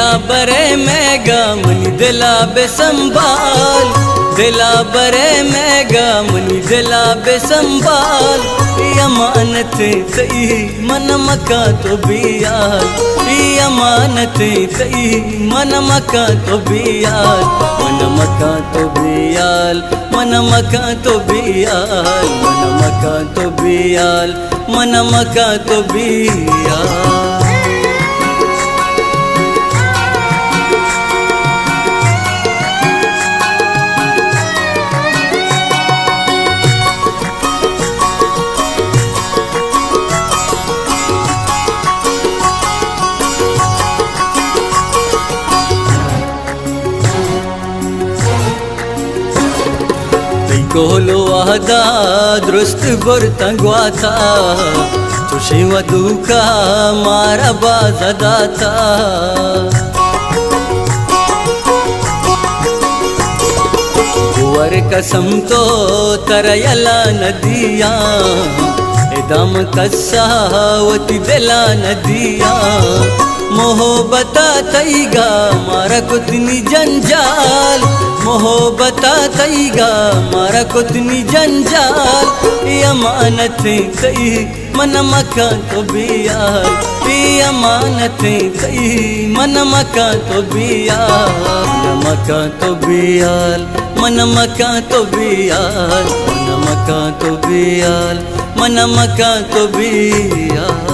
दिला बरे mega money दिला बेसंभाल, दिला बरे मेगा मनी दिला बेसंभाल। अमानत तई मन मका तो बियाल, अमानत तई मन मका तो बियाल, मन मका तो बियाल, मन मका तो बियाल, मन मका तो बियाल, मन मका तो बियाल। कोलो आहदा दुरुस्त बरतंगवाता, तुशी वधूका मारा बाजादाता। वर कसम तो तरयला नदिया, एदम कसावती दिला नदिया। मोहब्बता तईगा मारा कुतनी जंजाल, मोहब्बता तईगा मारा कुतनी जंजाल। अमानत तई मन मका तो बियाल, अमानत तई मन मका तो बियाल, मन मका तो बियाल, मन मका तो बियाल, मन मका तो बियाल, मन मका तो बियाल।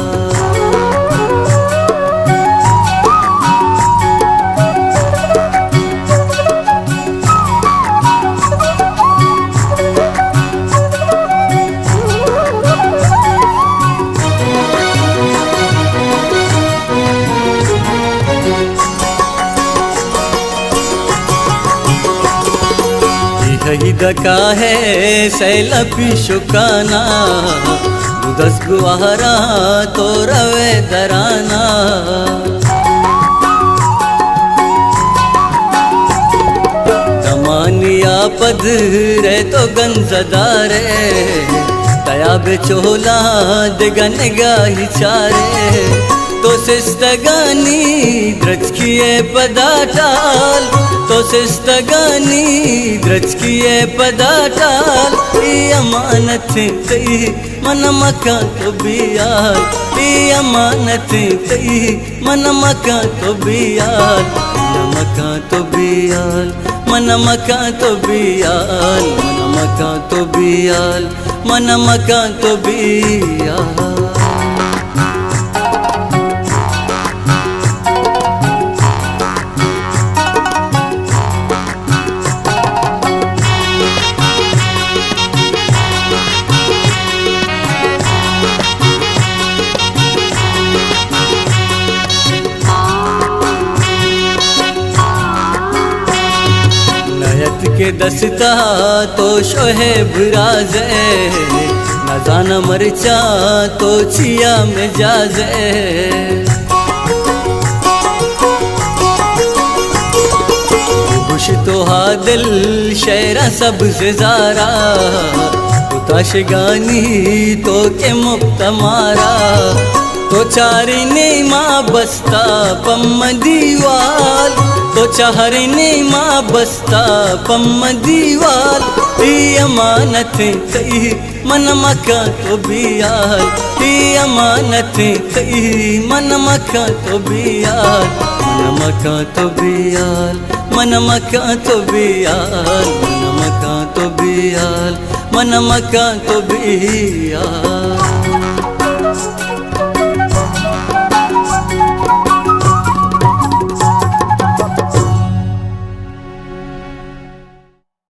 दका है सैलपी शुकाना, दस गुहारा तो रवे दराना। कमानिया पद रे तो गंजदारे, तया बेचोला दिगन गाही चारे। तो सिस्तगानी द्रज किए पदाटाल, तो सिस्तगानी द्रज किए पदाटाल। अमानत तई मन मका तो बियाल, अमानत तई मन मका तो बियाल, मन मका तो बियाल, मन मका तो बियाल, मन मका तो बियाल, मन मका तो बियाल। के दस्ता तो शोहेब राजे, न जाना मरचा तो छिया में जाजे। खुश तो हा दिल शेरा सबसे ज़ारा, उताश गानी तो के मुक्त मारा। तो चारी ने माँ बस्ता पम्म दीवाल, तो चाहरने माँ बस्ता पम्म दीवाल। अमानत तई मन मका तो बियाल, अमानत तई मन मका तो बियाल, मन मका तो बियाल, मन मका तो बियाल, मन मका तो बियाल, मन मका तो बियाल।